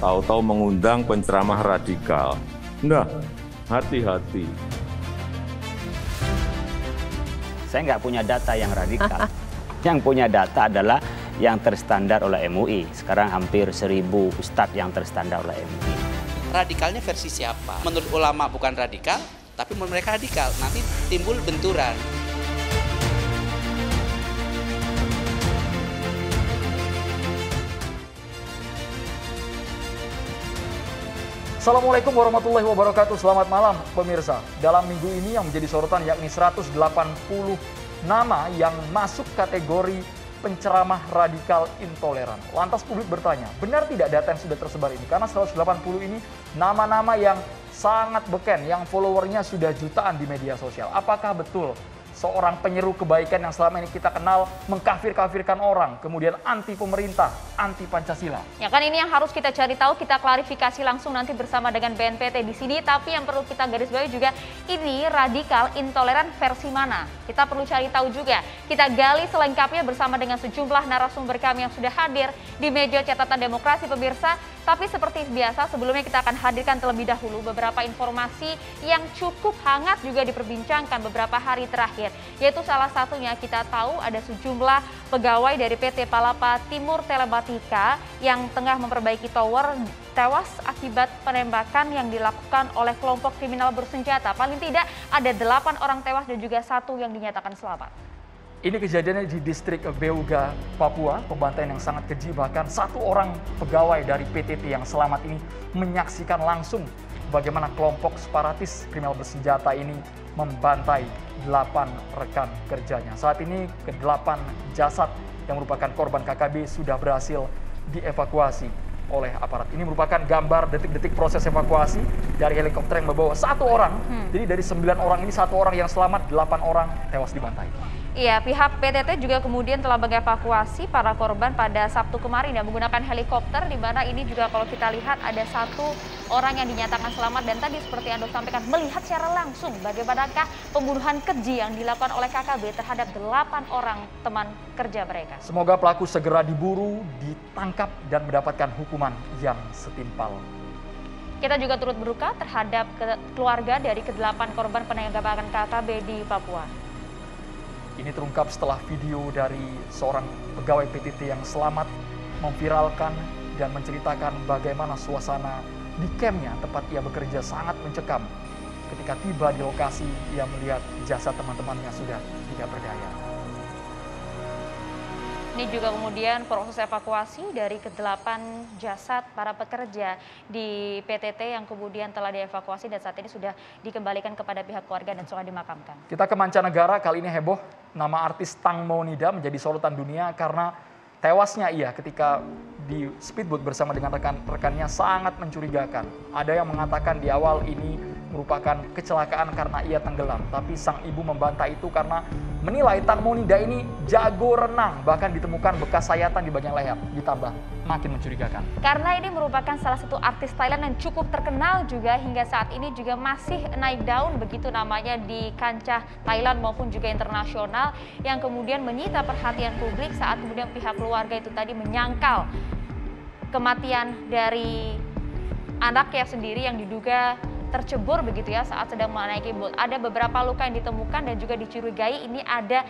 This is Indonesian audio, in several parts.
tahu-tahu mengundang penceramah radikal. Nah, hati-hati. Saya nggak punya data yang radikal. Yang punya data adalah yang terstandar oleh MUI. Sekarang hampir 1.000 ustadz yang terstandar oleh MUI. Radikalnya versi siapa? Menurut ulama bukan radikal, tapi menurut mereka radikal. Nanti timbul benturan. Assalamualaikum warahmatullahi wabarakatuh. Selamat malam pemirsa. Dalam minggu ini yang menjadi sorotan yakni 180 nama yang masuk kategori penceramah radikal intoleran. Lantas publik bertanya, benar tidak data yang sudah tersebar ini? Karena 180 ini nama-nama yang sangat beken, yang followernya sudah jutaan di media sosial. Apakah betul seorang penyeru kebaikan yang selama ini kita kenal mengkafir-kafirkan orang, kemudian anti pemerintah, anti Pancasila? Ya kan, ini yang harus kita cari tahu, kita klarifikasi langsung nanti bersama dengan BNPT di sini. Tapi yang perlu kita garis bawahi juga, ini radikal intoleran versi mana? Kita perlu cari tahu juga. Kita gali selengkapnya bersama dengan sejumlah narasumber kami yang sudah hadir di meja catatan demokrasi pemirsa. Tapi seperti biasa, sebelumnya kita akan hadirkan terlebih dahulu beberapa informasi yang cukup hangat juga diperbincangkan beberapa hari terakhir. Yaitu salah satunya kita tahu ada sejumlah pegawai dari PT Palapa Timur Telematika yang tengah memperbaiki tower tewas akibat penembakan yang dilakukan oleh kelompok kriminal bersenjata. Paling tidak ada 8 orang tewas dan juga 1 yang dinyatakan selamat. Ini kejadiannya di distrik Beuga, Papua, pembantaian yang sangat keji. Bahkan 1 orang pegawai dari PTT yang selamat ini menyaksikan langsung bagaimana kelompok separatis kriminal bersenjata ini membantai 8 rekan kerjanya. Saat ini ke-8 jasad yang merupakan korban KKB sudah berhasil dievakuasi oleh aparat. Ini merupakan gambar detik-detik proses evakuasi dari helikopter yang membawa 1 orang. Jadi dari 9 orang ini 1 orang yang selamat, 8 orang tewas dibantai. Iya, pihak PTT juga kemudian telah mengevakuasi para korban pada Sabtu kemarin yang menggunakan helikopter, di mana ini juga kalau kita lihat ada 1 orang yang dinyatakan selamat. Dan tadi seperti Anda sampaikan, melihat secara langsung bagaimanakah pembunuhan keji yang dilakukan oleh KKB terhadap 8 orang teman kerja mereka. Semoga pelaku segera diburu, ditangkap, dan mendapatkan hukuman yang setimpal. Kita juga turut berduka terhadap keluarga dari ke-8 korban penembakan KKB di Papua. Ini terungkap setelah video dari seorang pegawai PTT yang selamat memviralkan dan menceritakan bagaimana suasana di campnya tempat ia bekerja sangat mencekam. Ketika tiba di lokasi, ia melihat jasad teman-temannya sudah tidak berdaya. Ini juga kemudian proses evakuasi dari ke-8 jasad para pekerja di PTT yang kemudian telah dievakuasi dan saat ini sudah dikembalikan kepada pihak keluarga dan sudah dimakamkan. Kita ke mancanegara, kali ini heboh. Nama artis Tang Monida menjadi sorotan dunia karena tewasnya ia ketika di speedboat bersama dengan rekan-rekannya sangat mencurigakan. Ada yang mengatakan di awal ini merupakan kecelakaan karena ia tenggelam. Tapi sang ibu membantah itu karena menilai Tang Monida ini jago renang. Bahkan ditemukan bekas sayatan di bagian leher. Ditambah makin mencurigakan. Karena ini merupakan salah satu artis Thailand yang cukup terkenal juga hingga saat ini juga masih naik daun begitu namanya di kancah Thailand maupun juga internasional, yang kemudian menyita perhatian publik saat kemudian pihak keluarga itu tadi menyangkal kematian dari anaknya sendiri yang diduga tercebur begitu ya saat sedang menaiki boat. Ada beberapa luka yang ditemukan dan juga dicurigai ini ada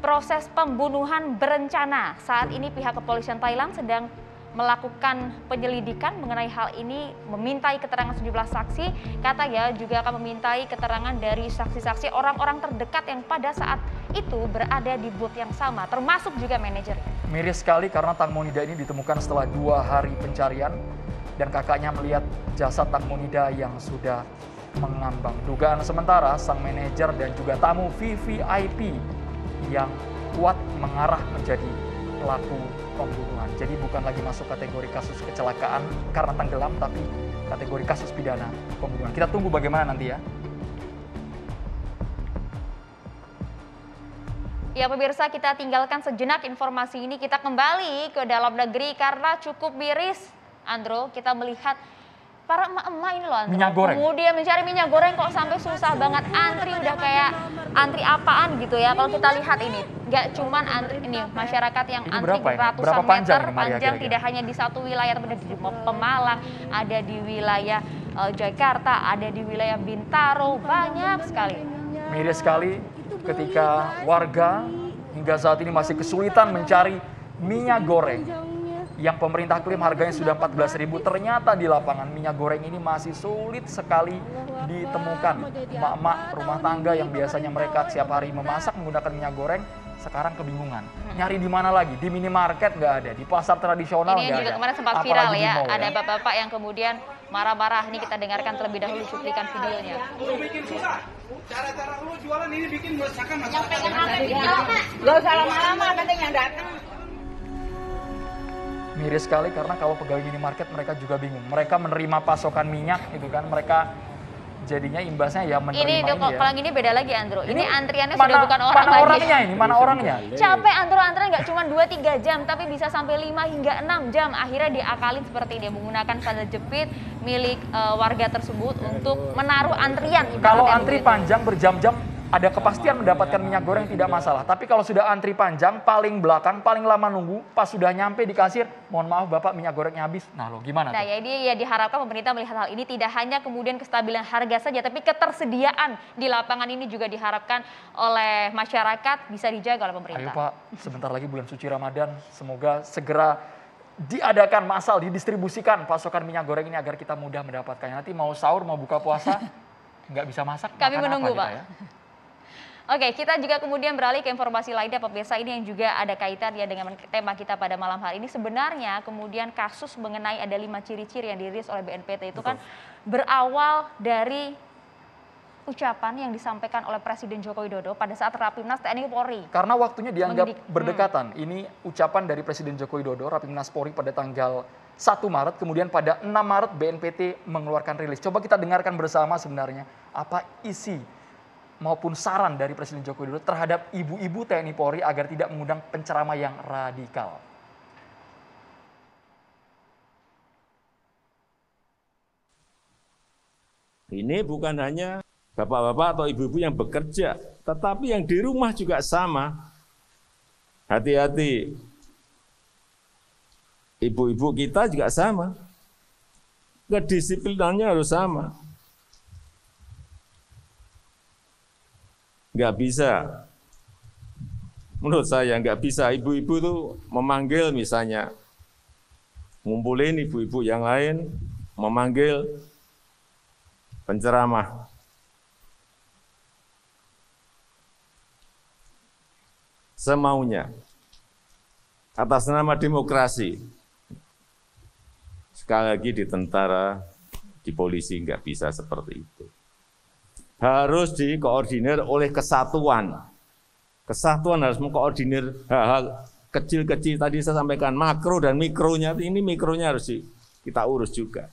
proses pembunuhan berencana. Saat ini pihak kepolisian Thailand sedang melakukan penyelidikan mengenai hal ini, memintai keterangan sejumlah saksi, katanya juga akan memintai keterangan dari saksi-saksi orang-orang terdekat yang pada saat itu berada di boat yang sama, termasuk juga manajernya. Miris sekali karena Tang Monida ini ditemukan setelah 2 hari pencarian dan kakaknya melihat jasad Tang Monida yang sudah mengambang. Dugaan sementara sang manajer dan juga tamu VVIP yang kuat mengarah menjadi pelaku pembunuhan. Jadi bukan lagi masuk kategori kasus kecelakaan karena tenggelam, tapi kategori kasus pidana pembunuhan. Kita tunggu bagaimana nanti ya. Ya pemirsa, kita tinggalkan sejenak informasi ini, kita kembali ke dalam negeri karena cukup miris. Andro, kita melihat para emak-emak ini loh, minyak goreng. Kemudian mencari minyak goreng kok sampai susah banget, antri udah kayak antri apaan gitu ya. Kalau kita lihat ini, nggak cuman antri ini, masyarakat yang Ini antri ratusan panjang meter ini, Maria, panjang, kira-kira? tidak hanya di satu wilayah, tapi ada di Pemalang, ada di wilayah Jakarta, ada di wilayah Bintaro, banyak sekali. Miris sekali ketika warga hingga saat ini masih kesulitan mencari minyak goreng yang pemerintah klaim harganya sudah 14.000, ternyata di lapangan minyak goreng ini masih sulit sekali ditemukan. Emak-emak rumah tangga yang biasanya mereka setiap hari memasak menggunakan minyak goreng, sekarang kebingungan. Nyari di mana lagi? Di minimarket nggak ada, di pasar tradisional Ini nggak juga ada. kemarin sempat Apalagi viral di ya, mall, ada bapak-bapak yang kemudian marah-marah. Ini kita dengarkan terlebih dahulu cuplikan videonya. Lu bikin susah. Cara-cara lu jualan ini bikin meresahkan masyarakat. Gak usah lama-lama, penting yang datang. Miris sekali karena kalau pegawai minimarket mereka juga bingung. Mereka menerima pasokan minyak itu kan, mereka jadinya imbasnya ya menerima Ini ya. kalau ini beda lagi, Andro. Ini antriannya mana, sudah bukan orang mana lagi. orangnya ini? Mana orangnya? Capek Andro, antrian nggak cuma 2-3 jam, tapi bisa sampai 5 hingga 6 jam. Akhirnya diakalin seperti ini, menggunakan sandal jepit milik warga tersebut untuk menaruh antrian. Kalau ibaratnya antri begitu. panjang berjam-jam, ada kepastian mendapatkan minyak goreng tidak masalah. Tapi kalau sudah antri panjang, paling belakang, paling lama nunggu, pas sudah nyampe di kasir, mohon maaf Bapak, minyak gorengnya habis. Nah lo gimana Nah, tuh? jadi ya diharapkan pemerintah melihat hal ini tidak hanya kemudian kestabilan harga saja, tapi ketersediaan di lapangan ini juga diharapkan oleh masyarakat bisa dijaga oleh Ayo pemerintah. Pak, sebentar lagi bulan suci Ramadan, semoga segera diadakan massal, didistribusikan pasokan minyak goreng ini agar kita mudah mendapatkannya. Nanti mau sahur, mau buka puasa, nggak bisa masak, Kami makan menunggu, apa kita Pak. ya? Oke, kita juga kemudian beralih ke informasi lainnya, pemirsa, ini yang juga ada kaitan ya dengan tema kita pada malam hari ini. Sebenarnya kemudian kasus mengenai ada 5 ciri-ciri yang dirilis oleh BNPT itu kan berawal dari ucapan yang disampaikan oleh Presiden Joko Widodo pada saat Rapimnas TNI Polri. Karena waktunya dianggap Mendidik. berdekatan. Ini ucapan dari Presiden Joko Widodo, Rapimnas Polri pada tanggal 1 Maret, kemudian pada 6 Maret BNPT mengeluarkan rilis. Coba kita dengarkan bersama sebenarnya apa isi maupun saran dari Presiden Joko Widodo terhadap ibu-ibu TNI Polri agar tidak mengundang penceramah yang radikal. Ini bukan hanya bapak-bapak atau ibu-ibu yang bekerja, tetapi yang di rumah juga sama. Hati-hati. Ibu-ibu kita juga sama. Kedisiplinannya harus sama. Nggak bisa. Menurut saya nggak bisa. Ibu-ibu tuh memanggil misalnya, ngumpulin ibu-ibu yang lain, memanggil penceramah. Semaunya. Atas nama demokrasi. Sekali lagi di tentara, di polisi nggak bisa seperti itu. Harus dikoordinir oleh kesatuan. Kesatuan harus mengkoordinir hal-hal kecil-kecil. Tadi saya sampaikan makro dan mikronya. Ini mikronya harus kita urus juga.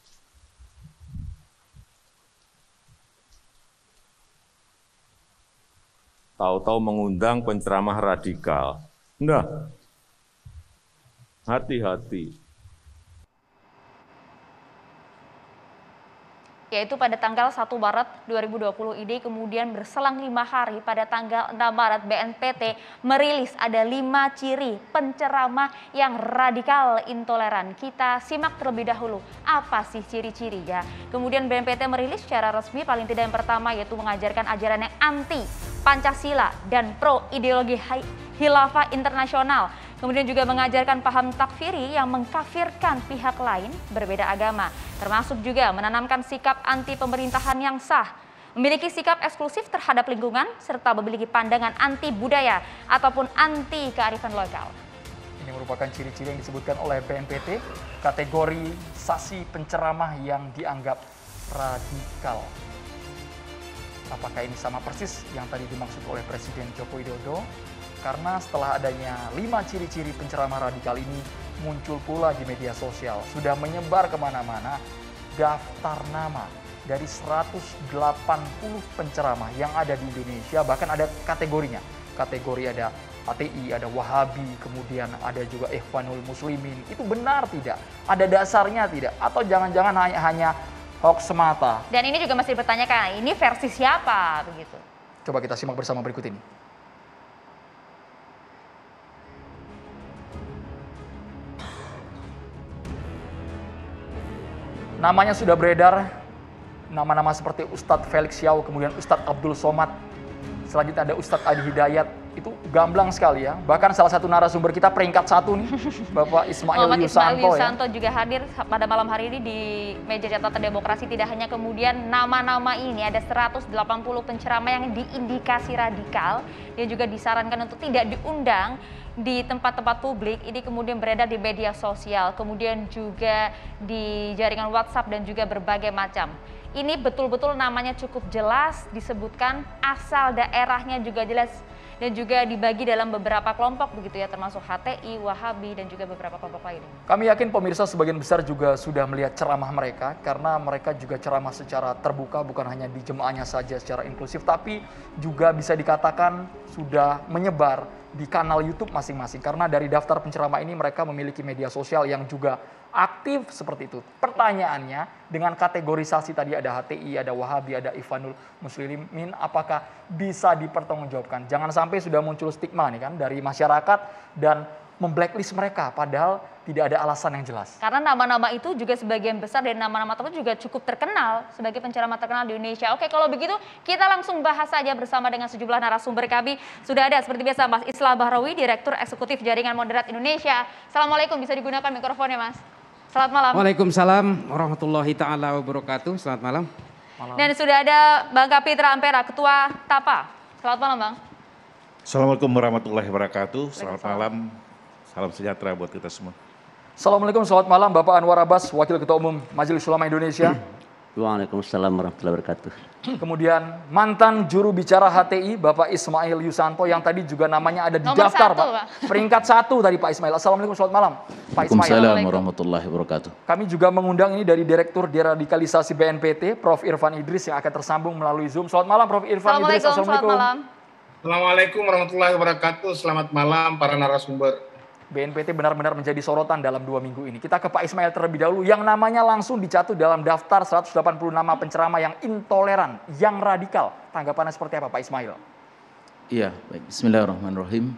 Tahu-tahu mengundang penceramah radikal. Nah, hati-hati. Yaitu pada tanggal 1 Maret 2020 ini, kemudian berselang 5 hari pada tanggal 6 Maret BNPT merilis ada 5 ciri penceramah yang radikal intoleran. Kita simak terlebih dahulu apa sih ciri-cirinya. Kemudian BNPT merilis secara resmi paling tidak yang pertama yaitu mengajarkan ajaran yang anti Pancasila dan pro ideologi khilafah internasional. Kemudian juga mengajarkan paham takfiri yang mengkafirkan pihak lain berbeda agama. Termasuk juga menanamkan sikap anti pemerintahan yang sah. Memiliki sikap eksklusif terhadap lingkungan serta memiliki pandangan anti budaya ataupun anti kearifan lokal. Ini merupakan ciri-ciri yang disebutkan oleh BNPT, kategorisasi penceramah yang dianggap radikal. Apakah ini sama persis yang tadi dimaksud oleh Presiden Joko Widodo? Karena setelah adanya 5 ciri-ciri penceramah radikal ini muncul pula di media sosial. Sudah menyebar kemana-mana daftar nama dari 180 penceramah yang ada di Indonesia. Bahkan ada kategorinya. Kategori ada ATI, ada Wahabi, kemudian ada juga Ikhwanul Muslimin. Itu benar tidak? Ada dasarnya tidak? Atau jangan-jangan hanya hoax semata. Dan ini juga masih dipertanyakan, ini versi siapa begitu? Coba kita simak bersama berikut ini. Namanya sudah beredar, nama-nama seperti Ustadz Felix Yao, kemudian Ustadz Abdul Somad, selanjutnya ada Ustadz Adi Hidayat, itu gamblang sekali ya. Bahkan salah satu narasumber kita peringkat 1 nih, Bapak Ismail Yusanto ya. Juga hadir pada malam hari ini di meja catatan demokrasi. Tidak hanya kemudian nama-nama ini, ada 180 penceramah yang diindikasi radikal, dia juga disarankan untuk tidak diundang di tempat-tempat publik. Ini kemudian beredar di media sosial, kemudian juga di jaringan WhatsApp dan juga berbagai macam. Ini betul-betul namanya cukup jelas disebutkan, asal daerahnya juga jelas, dan juga dibagi dalam beberapa kelompok begitu ya, termasuk HTI, Wahabi, dan juga beberapa kelompok lain. Kami yakin pemirsa sebagian besar juga sudah melihat ceramah mereka, karena mereka juga ceramah secara terbuka, bukan hanya di jemaahnya saja secara inklusif, tapi juga bisa dikatakan sudah menyebar di kanal YouTube masing-masing. Karena dari daftar penceramah ini mereka memiliki media sosial yang juga aktif seperti itu. Pertanyaannya, dengan kategorisasi tadi ada HTI, ada Wahabi, ada Ikhwanul Muslimin, apakah bisa dipertanggungjawabkan? Jangan sampai sudah muncul stigma nih kan dari masyarakat dan memblacklist mereka, padahal tidak ada alasan yang jelas. Karena nama-nama itu juga sebagian besar dari nama-nama tersebut juga cukup terkenal sebagai penceramah terkenal di Indonesia. Oke, kalau begitu kita langsung bahas saja bersama dengan sejumlah narasumber kami. Sudah ada seperti biasa Mas Islah Bahrawi, Direktur Eksekutif Jaringan Moderat Indonesia. Assalamualaikum, bisa digunakan mikrofonnya Mas. Selamat malam. Waalaikumsalam warahmatullahi taala wabarakatuh. Selamat malam. Dan sudah ada Bang Kapitra Ampera, Ketua TAPA. Selamat malam Bang. Assalamualaikum warahmatullahi wabarakatuh. Selamat malam. Salam sejahtera buat kita semua. Assalamualaikum, selamat malam Bapak Anwar Abbas, Wakil Ketua Umum Majelis Ulama Indonesia. Waalaikumsalam warahmatullahi wabarakatuh. Kemudian mantan juru bicara HTI Bapak Ismail Yusanto yang tadi juga namanya ada di Nomor daftar 1, Pak. Peringkat 1 tadi Pak Ismail. Assalamualaikum, selamat malam Pak Ismail. Waalaikumsalam warahmatullahi wabarakatuh. Kami juga mengundang ini dari Direktur Deradikalisasi BNPT, Prof. Irfan Idris yang akan tersambung melalui Zoom. Selamat malam Prof. Irfan Idris. Assalamualaikum. Selamat malam. Assalamualaikum warahmatullahi wabarakatuh. Selamat malam para narasumber. BNPT benar-benar menjadi sorotan dalam 2 minggu ini. Kita ke Pak Ismail terlebih dahulu, yang namanya langsung dicatut dalam daftar 180 nama penceramah yang intoleran, yang radikal. Tanggapannya seperti apa Pak Ismail? Iya, baik. Bismillahirrahmanirrahim.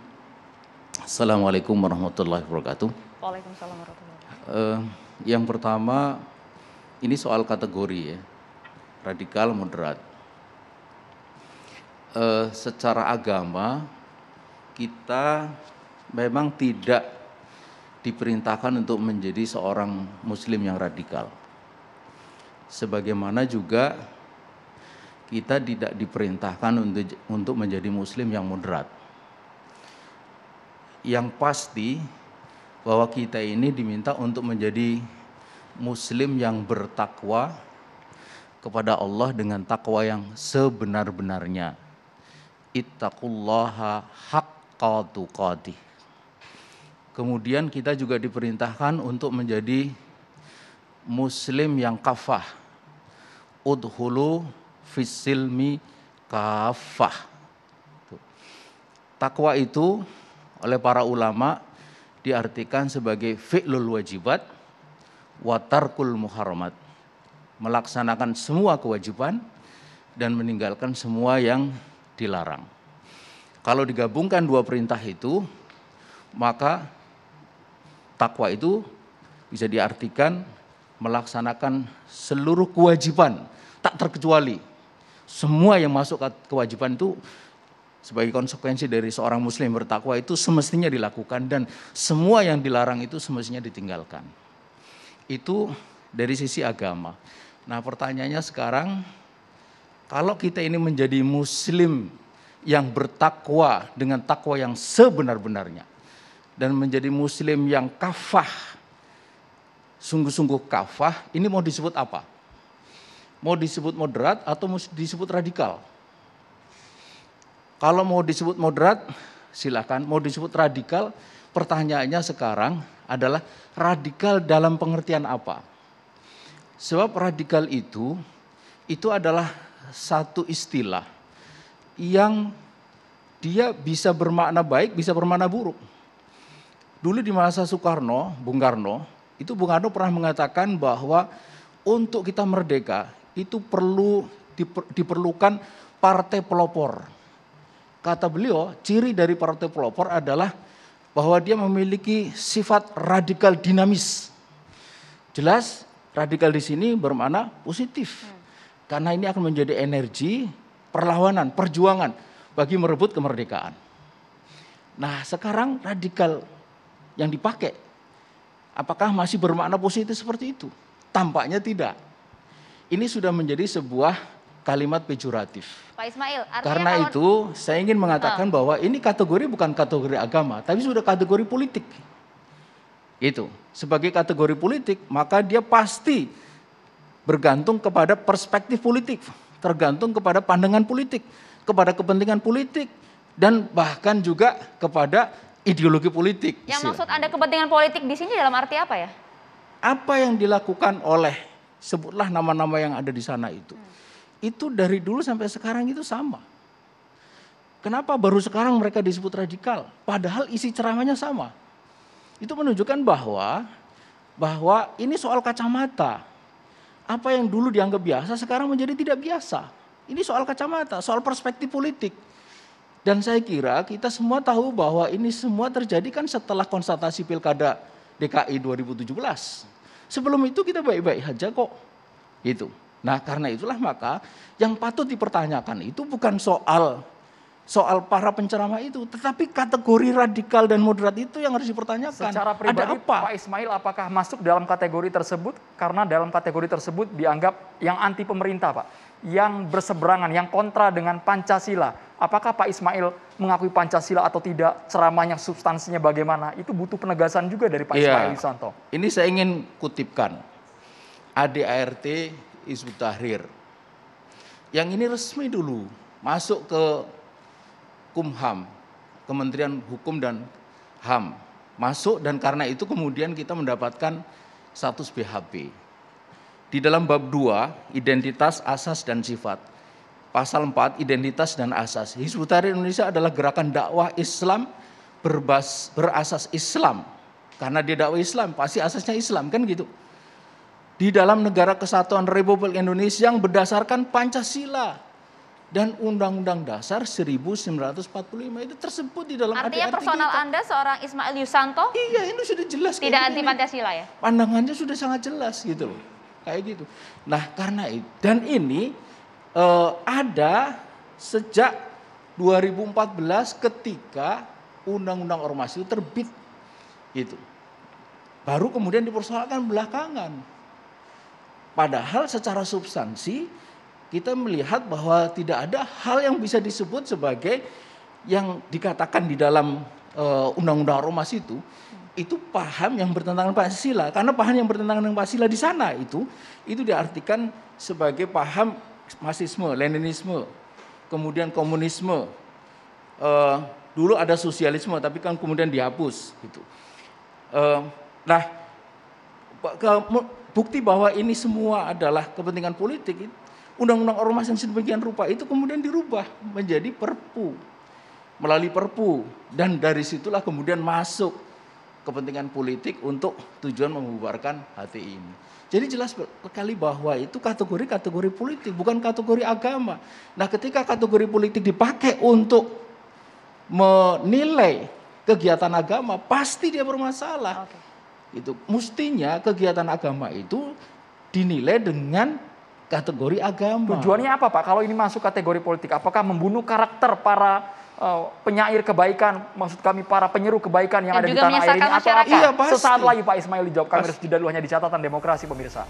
Assalamualaikum warahmatullahi wabarakatuh. Waalaikumsalam warahmatullahi wabarakatuh. Yang pertama, ini soal kategori ya, radikal moderat. Secara agama, kita memang tidak diperintahkan untuk menjadi seorang muslim yang radikal. Sebagaimana juga kita tidak diperintahkan untuk menjadi muslim yang moderat. Yang pasti bahwa kita ini diminta untuk menjadi muslim yang bertakwa kepada Allah dengan takwa yang sebenar-benarnya. Ittaqullaha haqqa tuqatih. Kemudian kita juga diperintahkan untuk menjadi muslim yang kafah. Udhulu fissilmi kafah. Takwa itu oleh para ulama diartikan sebagai fi'lul wajibat wa tarkul muharramat. Melaksanakan semua kewajiban dan meninggalkan semua yang dilarang. Kalau digabungkan dua perintah itu, maka takwa itu bisa diartikan melaksanakan seluruh kewajiban, tak terkecuali. Semua yang masuk ke kewajiban itu sebagai konsekuensi dari seorang muslim bertakwa itu semestinya dilakukan, dan semua yang dilarang itu semestinya ditinggalkan. Itu dari sisi agama. Nah, pertanyaannya sekarang, kalau kita ini menjadi muslim yang bertakwa dengan takwa yang sebenar-benarnya, dan menjadi muslim yang kafah, sungguh-sungguh kafah, ini mau disebut apa? Mau disebut moderat atau mau disebut radikal? Kalau mau disebut moderat, silakan. Mau disebut radikal, pertanyaannya sekarang adalah radikal dalam pengertian apa? Sebab radikal itu adalah satu istilah yang dia bisa bermakna baik, bisa bermakna buruk. Dulu di masa Soekarno, Bung Karno, itu Bung Karno pernah mengatakan bahwa untuk kita merdeka itu diperlukan partai pelopor. Kata beliau, ciri dari partai pelopor adalah bahwa dia memiliki sifat radikal dinamis. Jelas, radikal di sini bermakna positif. Karena ini akan menjadi energi perlawanan, perjuangan bagi merebut kemerdekaan. Nah, sekarang radikal yang dipakai, apakah masih bermakna positif seperti itu? Tampaknya tidak. Ini sudah menjadi sebuah kalimat pejoratif. Pak Ismail, karena itu saya ingin mengatakan bahwa ini kategori bukan kategori agama, tapi sudah kategori politik. Itu sebagai kategori politik, maka dia pasti bergantung kepada perspektif politik, tergantung kepada pandangan politik, kepada kepentingan politik, dan bahkan juga kepada ideologi politik. Yang maksud Anda kepentingan politik di sini dalam arti apa ya? Apa yang dilakukan oleh, sebutlah nama-nama yang ada di sana itu dari dulu sampai sekarang itu sama. Kenapa baru sekarang mereka disebut radikal? Padahal isi ceramahnya sama. Itu menunjukkan bahwa ini soal kacamata. Apa yang dulu dianggap biasa sekarang menjadi tidak biasa. Ini soal kacamata, soal perspektif politik. Dan saya kira kita semua tahu bahwa ini semua terjadi kan setelah konstatasi Pilkada DKI 2017. Sebelum itu kita baik-baik saja kok. Itu. Nah, karena itulah maka yang patut dipertanyakan itu bukan soal para penceramah itu, tetapi kategori radikal dan moderat itu yang harus dipertanyakan. Secara pribadi, Pak Ismail apakah masuk dalam kategori tersebut? Karena dalam kategori tersebut dianggap yang anti pemerintah, Pak, yang berseberangan, yang kontra dengan Pancasila. Apakah Pak Ismail mengakui Pancasila atau tidak? Ceramahnya, substansinya bagaimana? Itu butuh penegasan juga dari Pak Ismail Yusanto. Ini saya ingin kutipkan ADART Hizbut Tahrir. Yang ini resmi dulu masuk ke Kumham, Kementerian Hukum dan HAM. Masuk, dan karena itu kemudian kita mendapatkan status BHP. Di dalam bab 2, identitas, asas, dan sifat. Pasal 4, identitas dan asas. Hizbut Tahrir Indonesia adalah gerakan dakwah Islam berasas Islam. Karena dia dakwah Islam, pasti asasnya Islam, kan gitu. Di dalam negara kesatuan Republik Indonesia yang berdasarkan Pancasila dan Undang-Undang Dasar 1945 itu tersebut di dalam artinya personal kita. Anda seorang Ismail Yusanto? Iya, ini sudah jelas. Tidak anti Pancasila ya? Pandangannya sudah sangat jelas gitu loh. Kayak gitu. Nah, karena itu, dan ini ada sejak 2014 ketika Undang-Undang Ormas itu terbit. Gitu. Baru kemudian dipersoalkan belakangan. Padahal secara substansi kita melihat bahwa tidak ada hal yang bisa disebut sebagai yang dikatakan di dalam Undang-Undang Ormas itu paham yang bertentangan Pancasila. Karena paham yang bertentangan dengan Pancasila di sana itu diartikan sebagai paham Marxisme, Leninisme, kemudian komunisme. Dulu ada sosialisme, tapi kan kemudian dihapus. Gitu. Bukti bahwa ini semua adalah kepentingan politik. Undang-Undang Ormas yang sedemikian rupa itu kemudian dirubah menjadi Perpu. Melalui Perpu. Dan dari situlah kemudian masuk kepentingan politik untuk tujuan membubarkan HTI ini. Jadi jelas sekali bahwa itu kategori-kategori politik, bukan kategori agama. Nah, ketika kategori politik dipakai untuk menilai kegiatan agama, pasti dia bermasalah. Itu mestinya kegiatan agama itu dinilai dengan kategori agama. Tujuannya apa, Pak? Kalau ini masuk kategori politik, apakah membunuh karakter para penyair kebaikan, maksud kami para penyeru kebaikan yang ada di tanah air ini, atau apa? Iya, pasti. Sesaat lagi Pak Ismail dijawab. Kami harus jeda dulu hanya di catatan demokrasi pemirsa.